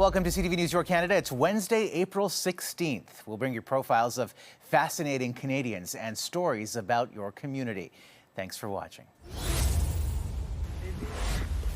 Welcome to CTV News Your Canada. It's Wednesday, April 16th. We'll bring you profiles of fascinating Canadians and stories about your community. Thanks for watching.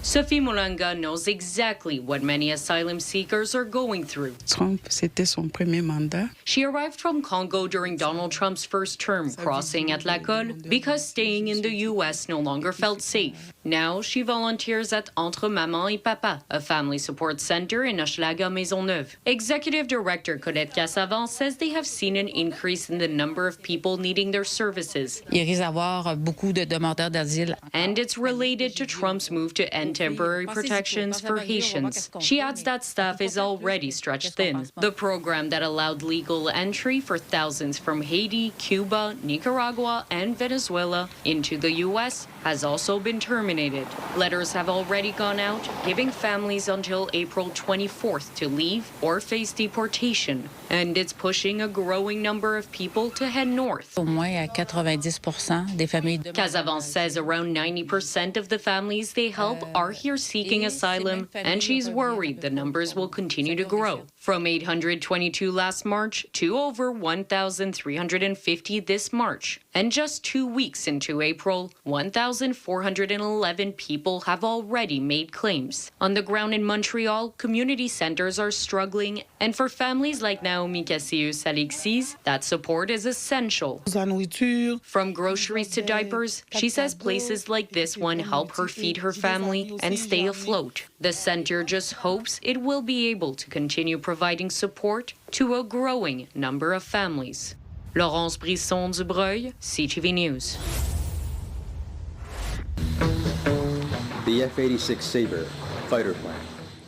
Sophie Molanga knows exactly what many asylum seekers are going through. Trump, c'était son premier mandat. She arrived from Congo during Donald Trump's first term, crossing at La Colle because staying in the U.S. no longer felt safe. Now she volunteers at Entre Maman et Papa, a family support center in Hochelaga Maisonneuve. Executive Director Colette Cassavant says they have seen an increase in the number of people needing their services. Il risque d'avoir beaucoup de demandeurs d'asile. And it's related to Trump's move to end temporary protections for Haitians. She adds that staff is already stretched thin. The program that allowed legal entry for thousands from Haiti, Cuba, Nicaragua, and Venezuela into the U.S. has also been terminated. Letters have already gone out, giving families until April 24th to leave or face deportation. And it's pushing a growing number of people to head north. Au moins 90% des familles de... Casavant says around 90% of the families they help are here seeking asylum, and she's worried the numbers will continue to grow. From 822 last March to over 1,350 this March. And just 2 weeks into April, 1,411 people have already made claims. On the ground in Montreal, community centers are struggling, and for families like Naomi Cassius-Alexis, that support is essential. From groceries to diapers, she says places like this one help her feed her family and stay afloat. The center just hopes it will be able to continue providing support to a growing number of families. Laurence Brisson-Dubreuil, CTV News. The F-86 Sabre fighter plane.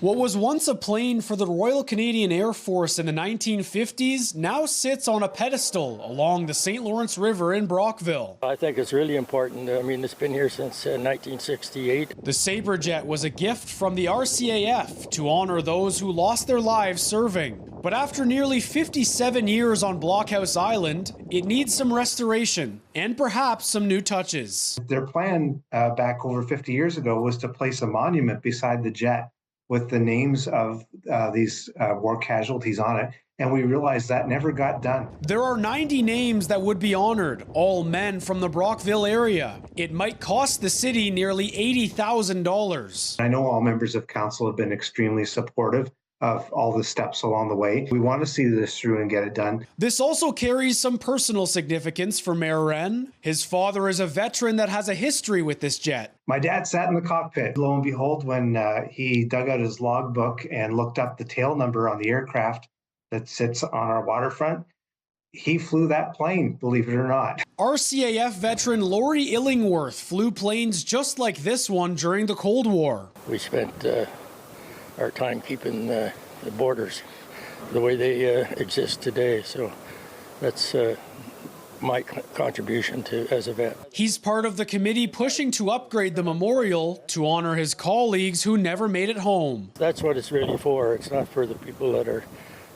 What was once a plane for the Royal Canadian Air Force in the 1950s now sits on a pedestal along the St. Lawrence River in Brockville. I think it's really important. I mean, it's been here since 1968. The Sabre jet was a gift from the RCAF to honor those who lost their lives serving. But after nearly 57 years on Blockhouse Island, it needs some restoration and perhaps some new touches. Their plan back over 50 years ago was to place a monument beside the jet with the names of these war casualties on it, and we realized that never got done. There are 90 names that would be honored, all men from the Brockville area. It might cost the city nearly $80,000. I know all members of council have been extremely supportive of all the steps along the way. We want to see this through and get it done. This also carries some personal significance for Mayor Wren. His father is a veteran that has a history with this jet. My dad sat in the cockpit. Lo and behold, when he dug out his logbook and looked up the tail number on the aircraft that sits on our waterfront, he flew that plane, believe it or not. RCAF veteran Laurie Illingworth flew planes just like this one during the Cold War. We spent our time keeping the borders the way they exist today. So that's my contribution to as a vet. He's part of the committee pushing to upgrade the memorial to honor his colleagues who never made it home. That's what it's really for. It's not for the people that are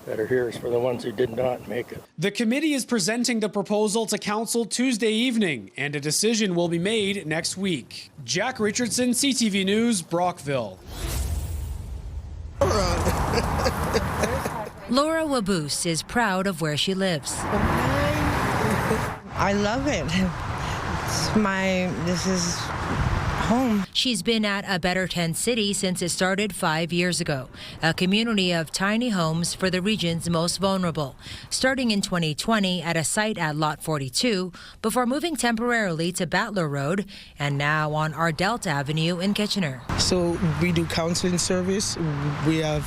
here. It's for the ones who did not make it. The committee is presenting the proposal to council Tuesday evening, and a decision will be made next week. Jack Richardson, CTV News, Brockville. Laura Waboose is proud of where she lives. I love it. This is home. She's been at A Better Tent City since it started 5 years ago, a community of tiny homes for the region's most vulnerable, starting in 2020 at a site at Lot 42 before moving temporarily to Battler Road and now on Ardelt Avenue in Kitchener. So we do counseling service, we have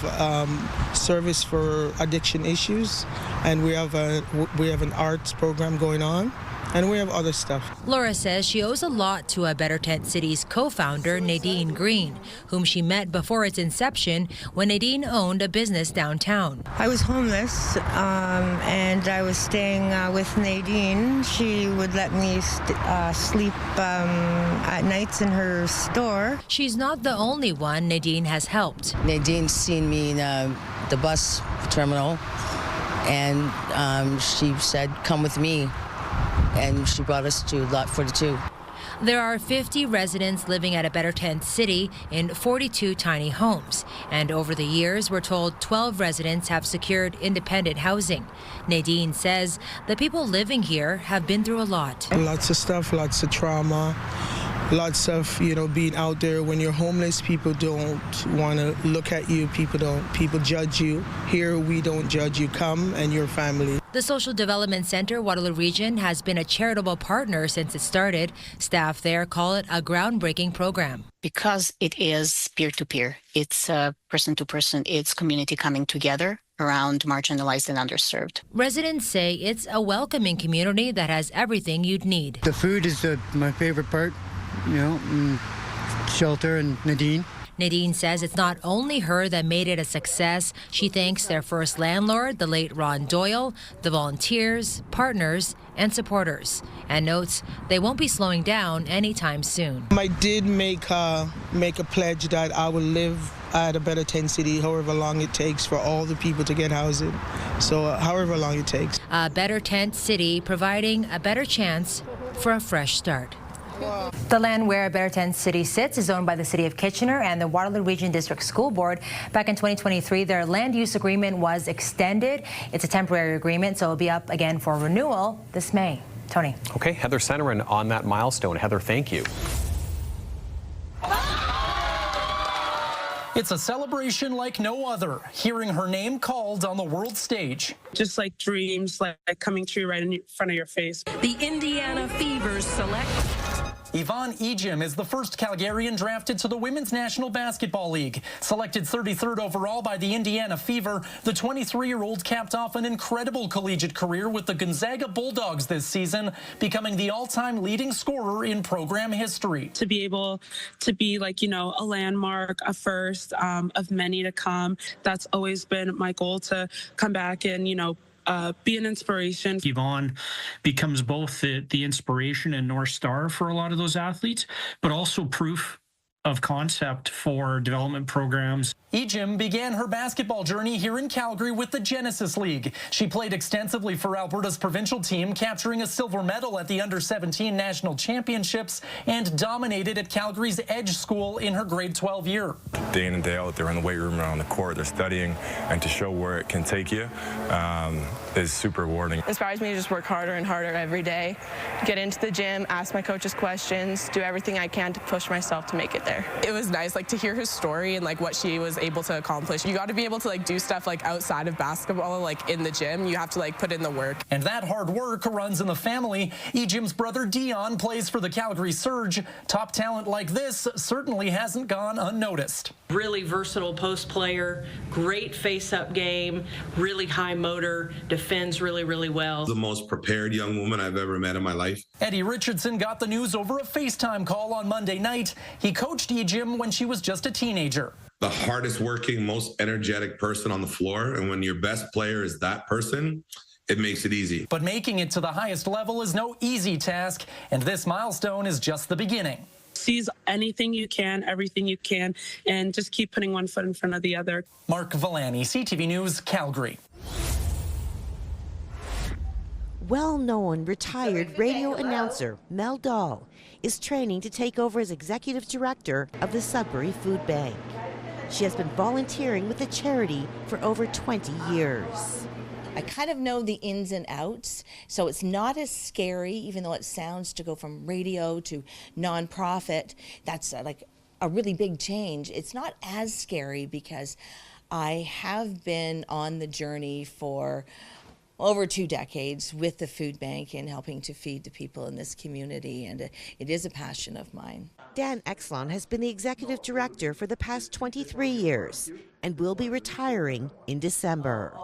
service for addiction issues, and we have an arts program going on. And we have other stuff. Laura says she owes a lot to A Better Tent City's co-founder, Nadine Green, whom she met before its inception when Nadine owned a business downtown. I was homeless and I was staying with Nadine. She would let me sleep at nights in her store. She's not the only one Nadine has helped. Nadine's seen me in the bus terminal, and she said, "Come with me." And she brought us to Lot 42. There are 50 residents living at a Better Tent City in 42 tiny homes. And over the years, we're told 12 residents have secured independent housing. Nadine says the people living here have been through a lot. Lots of stuff, lots of trauma, lots of, being out there when you're homeless. People don't want to look at you. People judge you. Here, we don't judge you. Come and your family. The Social Development Center, Waterloo Region, has been a charitable partner since it started. Staff there call it a groundbreaking program. Because it is peer-to-peer, it's person-to-person, it's community coming together around marginalized and underserved. Residents say it's a welcoming community that has everything you'd need. The food is my favorite part, shelter and Nadine. Nadine says it's not only her that made it a success. She thanks their first landlord, the late Ron Doyle, the volunteers, partners, and supporters, and notes they won't be slowing down anytime soon. I did make a pledge that I will live at a Better Tent City however long it takes for all the people to get housing. So however long it takes. A Better Tent City providing a better chance for a fresh start. The land where Better Tent City sits is owned by the City of Kitchener and the Waterloo Region District School Board. Back in 2023, their land use agreement was extended. It's a temporary agreement, so it'll be up again for renewal this May. Tony. Okay, Heather Centerin on that milestone. Heather, thank you. It's a celebration like no other, hearing her name called on the world stage. Just like dreams, like coming true right in front of your face. The Indiana Fevers select. Yvonne Ejim is the first Calgarian drafted to the Women's National Basketball League. Selected 33rd overall by the Indiana Fever, the 23-year-old capped off an incredible collegiate career with the Gonzaga Bulldogs this season, becoming the all-time leading scorer in program history. To be able to be a landmark, a first of many to come, that's always been my goal, to come back and, be an inspiration. Yvonne becomes both the inspiration and North Star for a lot of those athletes, but also proof of concept for development programs. Ejim began her basketball journey here in Calgary with the Genesis League. She played extensively for Alberta's provincial team, capturing a silver medal at the Under-17 National Championships, and dominated at Calgary's Edge School in her grade 12 year. Day in and day out, they're in the weight room and on the court, they're studying, and to show where it can take you is super rewarding. It inspires me to just work harder and harder every day, get into the gym, ask my coaches questions, do everything I can to push myself to make it there. It was nice to hear her story and what she was able to accomplish. You got to be able to do stuff outside of basketball, in the gym. You have to put in the work. And that hard work runs in the family. Ejim's brother Dion plays for the Calgary Surge. Top talent like this certainly hasn't gone unnoticed. Really versatile post player, great face-up game, really high motor, defends really, really well. The most prepared young woman I've ever met in my life. Eddie Richardson got the news over a FaceTime call on Monday night. He coached Ejim when she was just a teenager. The hardest working, most energetic person on the floor, and when your best player is that person, it makes it easy. But making it to the highest level is no easy task, and this milestone is just the beginning. Seize anything you can, everything you can, and just keep putting one foot in front of the other. Mark Villani, CTV News, Calgary. Well-known retired radio announcer Mel Dahl is training to take over as executive director of the Sudbury Food Bank. She has been volunteering with the charity for over 20 years. I kind of know the ins and outs, so it's not as scary, even though it sounds to go from radio to nonprofit. That's a really big change. It's not as scary because I have been on the journey for over 2 decades with the food bank and helping to feed the people in this community, and it is a passion of mine. Dan Exlon has been the executive director for the past 23 years and will be retiring in December.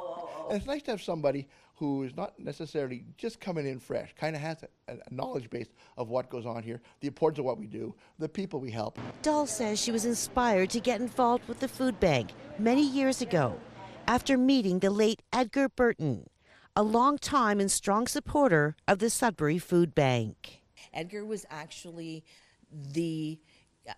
And it's nice to have somebody who is not necessarily just coming in fresh, kind of has a knowledge base of what goes on here, the importance of what we do, the people we help. Dahl says she was inspired to get involved with the food bank many years ago after meeting the late Edgar Burton, a long-time and strong supporter of the Sudbury Food Bank. Edgar was actually the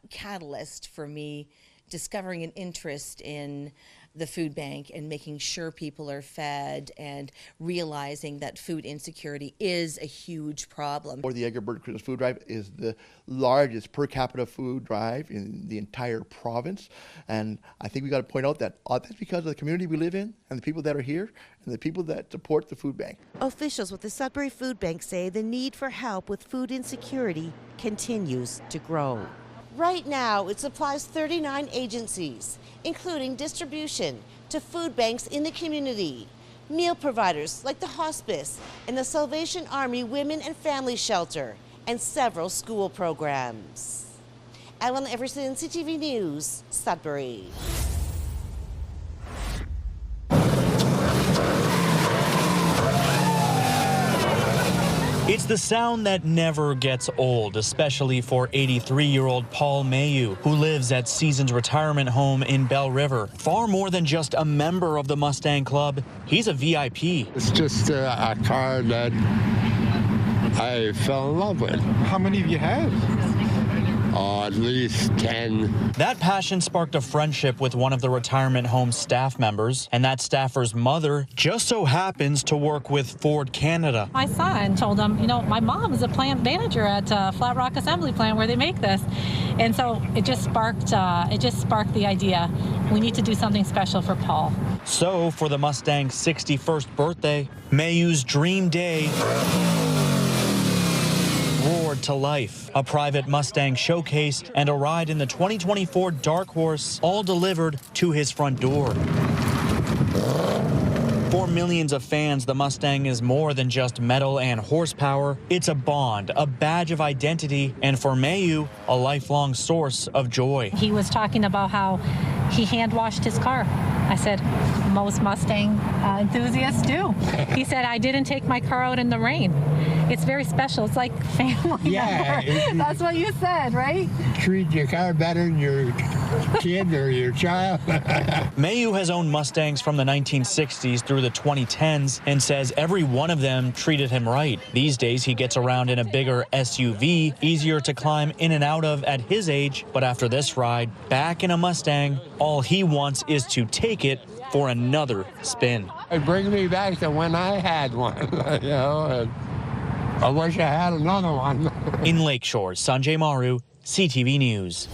catalyst for me discovering an interest in the food bank and making sure people are fed and realizing that food insecurity is a huge problem. Or the Edgar Bird Christmas Food Drive is the largest per capita food drive in the entire province. And I think we got to point out that that's because of the community we live in and the people that are here and the people that support the food bank. Officials with the Sudbury Food Bank say the need for help with food insecurity continues to grow. Right now, it supplies 39 agencies, including distribution to food banks in the community, meal providers like the hospice and the Salvation Army Women and Family Shelter, and several school programs. Ellen Everson, CTV News, Sudbury. It's the sound that never gets old, especially for 83-year-old Paul Mayu, who lives at Seasons Retirement Home in Bell River. Far more than just a member of the Mustang Club, he's a VIP. It's just a car that I fell in love with. How many have you had? Oh, at least 10. That passion sparked a friendship with one of the retirement home's staff members, and that staffer's mother just so happens to work with Ford Canada. My son told him, you know, my mom is a plant manager at Flat Rock Assembly Plant where they make this. And so it just sparked the idea. We need to do something special for Paul. So for the Mustang's 61st birthday, Mayu's dream day roared to life. A private Mustang showcase and a ride in the 2024 Dark Horse, all delivered to his front door. For millions of fans, the Mustang is more than just metal and horsepower. It's a bond, a badge of identity, and for Mayu, a lifelong source of joy. He was talking about how he hand-washed his car. I said, most Mustang enthusiasts do. He said, I didn't take my car out in the rain. It's very special. It's like family member. That's what you said, right? Treat your car better than your kid or your child. Mayu has owned Mustangs from the 1960s through the 2010s and says every one of them treated him right. These days, he gets around in a bigger SUV, easier to climb in and out of at his age. But after this ride, back in a Mustang, all he wants is to take it for another spin. It brings me back to when I had one, you know, and I wish I had another one. In Lakeshore, Sanjay Maru, CTV News.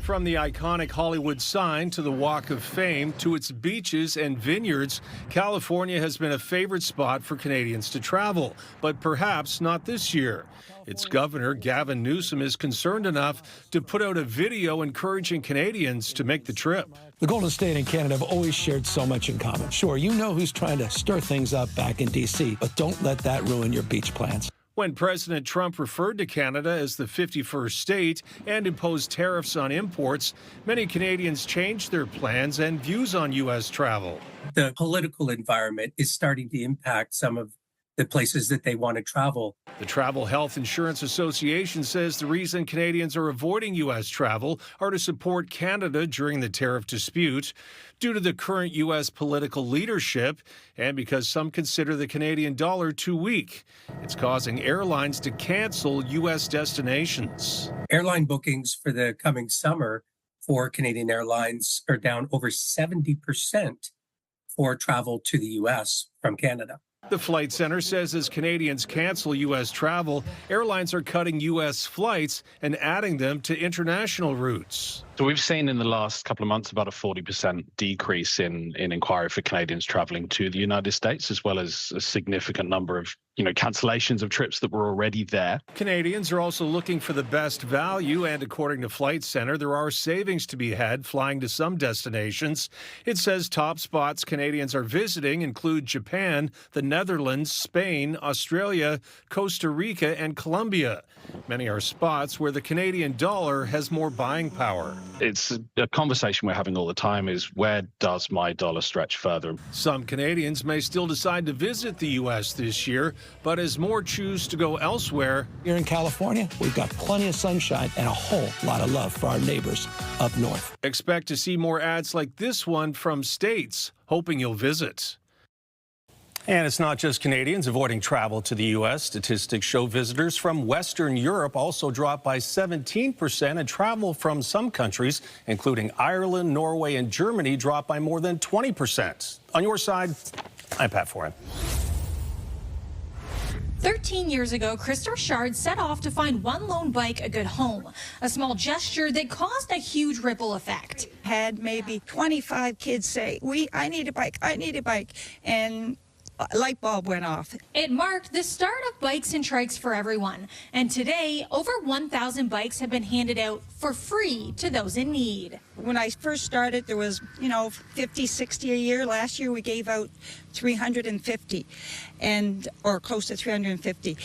From the iconic Hollywood sign to the Walk of Fame to its beaches and vineyards, California has been a favorite spot for Canadians to travel, but perhaps not this year. Its governor, Gavin Newsom, is concerned enough to put out a video encouraging Canadians to make the trip. The Golden State and Canada have always shared so much in common. Sure, you know who's trying to stir things up back in D.C., but don't let that ruin your beach plans. When President Trump referred to Canada as the 51st state and imposed tariffs on imports, many Canadians changed their plans and views on U.S. travel. The political environment is starting to impact some of the places that they want to travel. The Travel Health Insurance Association says the reason Canadians are avoiding U.S. travel are to support Canada during the tariff dispute, due to the current U.S. political leadership and because some consider the Canadian dollar too weak. It's causing airlines to cancel U.S. destinations. Airline bookings for the coming summer for Canadian Airlines are down over 70% for travel to the U.S. from Canada. The Flight Center says as Canadians cancel U.S. travel, airlines are cutting U.S. flights and adding them to international routes. So we've seen in the last couple of months about a 40% decrease in inquiry for Canadians traveling to the United States, as well as a significant number of cancellations of trips that were already there. Canadians are also looking for the best value, and according to Flight Center, there are savings to be had flying to some destinations. It says top spots Canadians are visiting include Japan, the Netherlands, Spain, Australia, Costa Rica, and Colombia. Many are spots where the Canadian dollar has more buying power. It's a conversation we're having all the time is, where does my dollar stretch further? Some Canadians may still decide to visit the U.S. this year, but as more choose to go elsewhere. Here in California, we've got plenty of sunshine and a whole lot of love for our neighbors up north. Expect to see more ads like this one from states hoping you'll visit. And it's not just Canadians avoiding travel to the U.S. Statistics show visitors from Western Europe also dropped by 17%, and travel from some countries, including Ireland, Norway, and Germany, dropped by more than 20%. On your side, I'm Pat Foran. 13 years ago, Krista Richard set off to find one lone bike a good home, a small gesture that caused a huge ripple effect. Had maybe 25 kids say, I need a bike, and a light bulb went off. It marked the start of Bikes and Trikes for everyone, and today, over 1,000 bikes have been handed out for free to those in need. When I first started, there was, 50, 60 a year. Last year, we gave out 350, or close to 350.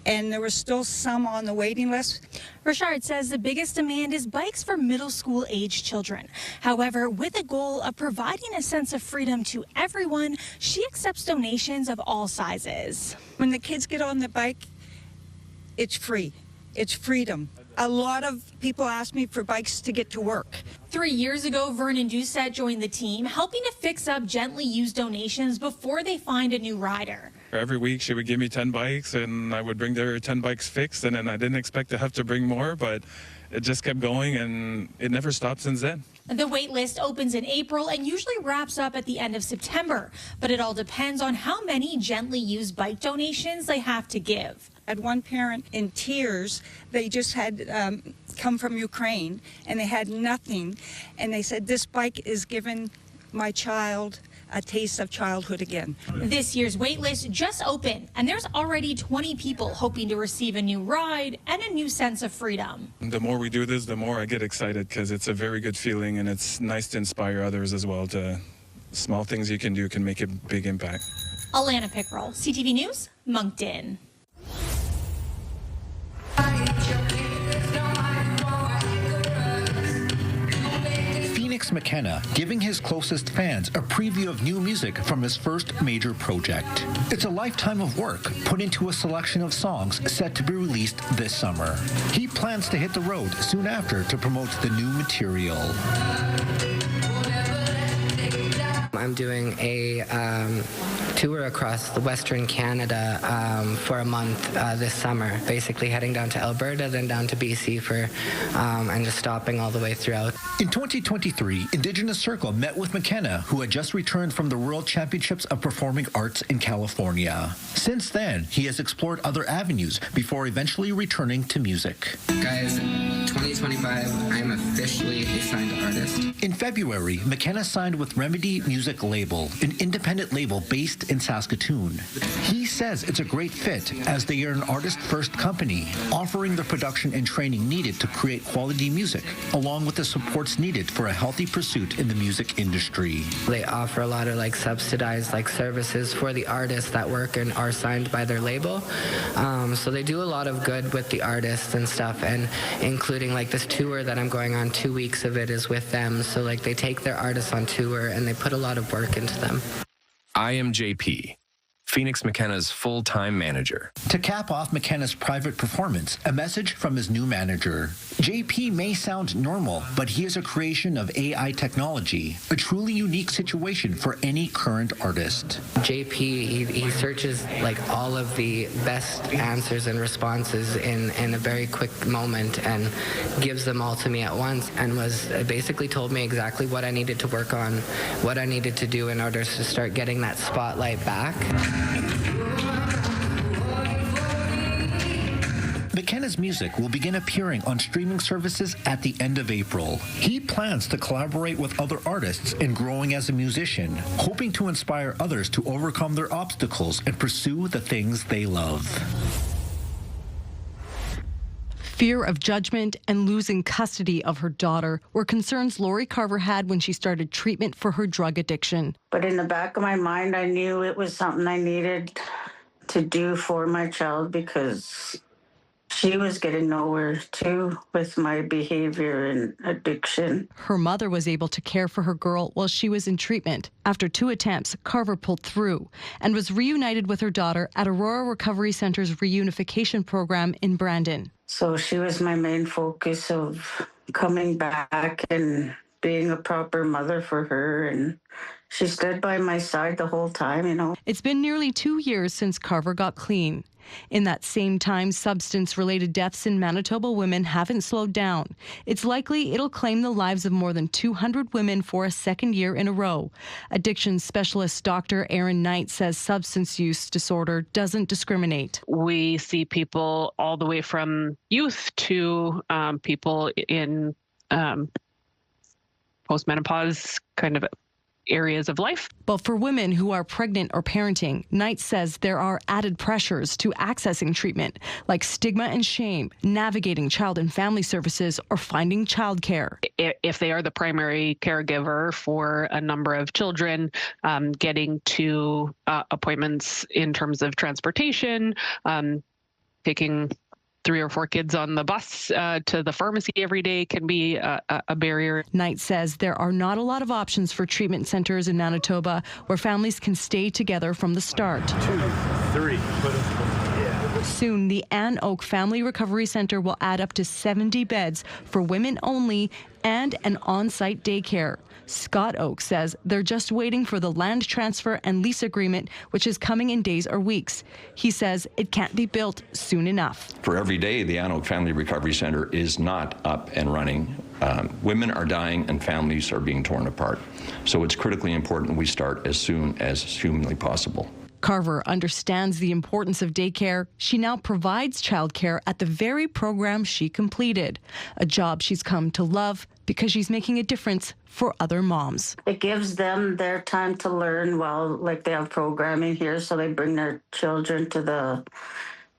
And there were still some on the waiting list. Richard says the biggest demand is bikes for middle school age children. However, with a goal of providing a sense of freedom to everyone, she accepts donations of all sizes. When the kids get on the bike, it's free. It's freedom. A lot of people ask me for bikes to get to work. 3 years ago, Vernon Doucette joined the team, helping to fix up gently used donations before they find a new rider. Every week she would give me 10 bikes and I would bring their 10 bikes fixed, and then I didn't expect to have to bring more, but it just kept going and it never stopped since then. The wait list opens in April and usually wraps up at the end of September, but it all depends on how many gently used bike donations they have to give. I had one parent in tears. They just had come from Ukraine and they had nothing, and they said, this bike is giving my child a taste of childhood again. This year's waitlist just opened, and there's already 20 people hoping to receive a new ride and a new sense of freedom. The more we do this, the more I get excited, because it's a very good feeling and it's nice to inspire others as well. Small things you can do can make a big impact. Alana Pickrell, CTV News, Moncton. McKenna, giving his closest fans a preview of new music from his first major project. It's a lifetime of work put into a selection of songs set to be released this summer. He plans to hit the road soon after to promote the new material. I'm doing a tour across the Western Canada for a month this summer, basically heading down to Alberta, then down to BC and just stopping all the way throughout. In 2023, Indigenous Circle met with McKenna, who had just returned from the World Championships of Performing Arts in California. Since then, he has explored other avenues before eventually returning to music. Guys, 2025, I'm officially a signed artist. In February, McKenna signed with Remedy Music Label, an independent label based in Saskatoon. He says it's a great fit as they are an artist-first company, offering the production and training needed to create quality music, along with the supports needed for a healthy pursuit in the music industry. They offer a lot of subsidized services for the artists that work and are signed by their label. So they do a lot of good with the artists and stuff, and including this tour that I'm going on, 2 weeks of it is with them. So they take their artists on tour and they put a lot of work into them. I am JP, Phoenix McKenna's full-time manager. To cap off McKenna's private performance, a message from his new manager. JP may sound normal, but he is a creation of AI technology, a truly unique situation for any current artist. JP, he searches all of the best answers and responses in a very quick moment and gives them all to me at once, and was basically told me exactly what I needed to work on, what I needed to do in order to start getting that spotlight back. McKenna's music will begin appearing on streaming services at the end of April. He plans to collaborate with other artists in growing as a musician, hoping to inspire others to overcome their obstacles and pursue the things they love. Fear of judgment and losing custody of her daughter were concerns Lori Carver had when she started treatment for her drug addiction. But in the back of my mind, I knew it was something I needed to do for my child, because she was getting nowhere too with my behavior and addiction. Her mother was able to care for her girl while she was in treatment. After 2 attempts, Carver pulled through and was reunited with her daughter at Aurora Recovery Center's reunification program in Brandon. So she was my main focus of coming back and being a proper mother for her, and she stood by my side the whole time, you know. It's been nearly 2 years since Carver got clean. In that same time, substance-related deaths in Manitoba women haven't slowed down. It's likely it'll claim the lives of more than 200 women for a second year in a row. Addiction specialist Dr. Erin Knight says substance use disorder doesn't discriminate. We see people all the way from youth to people in postmenopause kind of areas of life. But for women who are pregnant or parenting, Knight says there are added pressures to accessing treatment, like stigma and shame, navigating child and family services, or finding childcare. If they are the primary caregiver for a number of children, getting to appointments in terms of transportation, taking 3 or 4 kids on the bus to the pharmacy every day can be a barrier. Knight says there are not a lot of options for treatment centers in Manitoba where families can stay together from the start. 2, 3. Soon, the Ann Oak Family Recovery Centre will add up to 70 beds for women only and an on-site daycare. Scott Oak says they're just waiting for the land transfer and lease agreement, which is coming in days or weeks. He says it can't be built soon enough. For every day, the Ann Oak Family Recovery Centre is not up and running. Women are dying and families are being torn apart. So it's critically important we start as soon as humanly possible. Carver understands the importance of daycare. She now provides childcare at the very program she completed, a job she's come to love because she's making a difference for other moms. It gives them their time to learn while, like, they have programming here, so they bring their children to the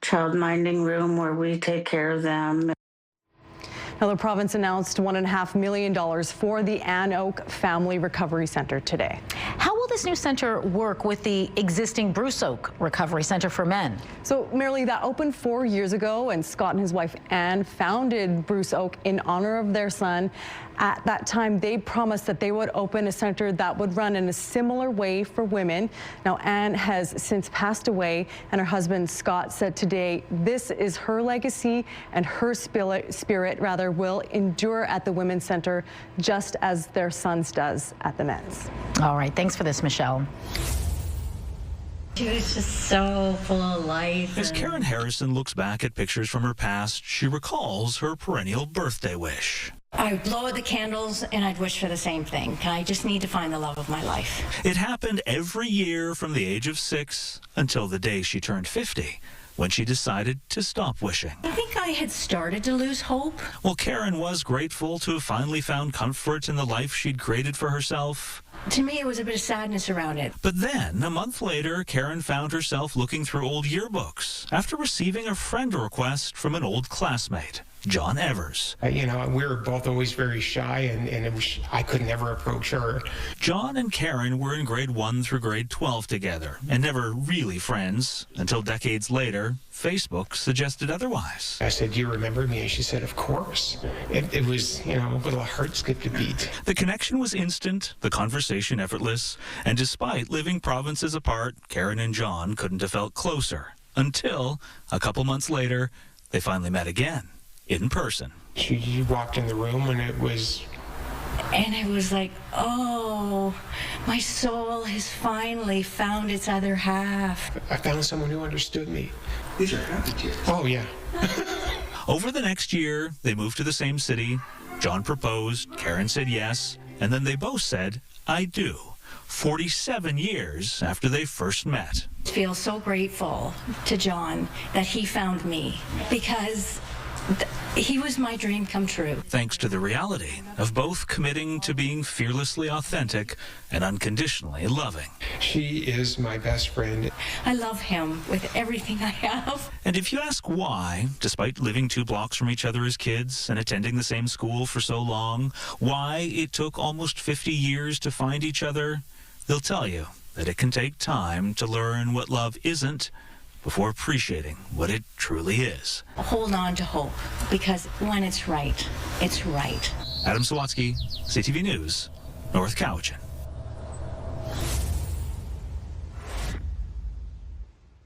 child minding room where we take care of them. Now, the province announced $1.5 million for the Ann Oak Family Recovery Centre today. How will this new centre work with the existing Bruce Oak Recovery Centre for Men? So, Marilee, that opened 4 years ago, and Scott and his wife Ann founded Bruce Oak in honor of their son. At that time, they promised that they would open a centre that would run in a similar way for women. Now, Ann has since passed away, and her husband Scott said today this is her legacy, and her spirit will endure at the Women's Centre just as their son's does at the men's. All right, thanks for this, Michelle. She was just so full of life. As Karen Harrison looks back at pictures from her past, she recalls her perennial birthday wish. I'd blow out the candles and I'd wish for the same thing. I just need to find the love of my life. It happened every year from the age of 6 until the day she turned 50, when she decided to stop wishing. I think I had started to lose hope. Well, Karen was grateful to have finally found comfort in the life she'd created for herself. To me, it was a bit of sadness around it. But then, a month later, Karen found herself looking through old yearbooks after receiving a friend request from an old classmate, John Evers. We were both always very shy, and I could never approach her. John and Karen were in grade 1 through grade 12 together, and never really friends, until decades later, Facebook suggested otherwise. I said, "Do you remember me?" And she said, "Of course." It was, a little heart skipped a beat. The connection was instant, the conversation effortless, and despite living provinces apart, Karen and John couldn't have felt closer, until, a couple months later, they finally met again. In person. She walked in the room and it was like, oh, my soul has finally found its other half. I found someone who understood me. These are happy tears. Oh, yeah. Over the next year, they moved to the same city. John proposed, Karen said yes, and then they both said, I do. 47 years after they first met. I feel so grateful to John that he found me, because he was my dream come true. Thanks to the reality of both committing to being fearlessly authentic and unconditionally loving. She is my best friend. I love him with everything I have. And if you ask why, despite living 2 blocks from each other as kids and attending the same school for so long, why it took almost 50 years to find each other, they'll tell you that it can take time to learn what love isn't before appreciating what it truly is. Hold on to hope, because when it's right, it's right. Adam Sawatsky, CTV News, North Cowichan.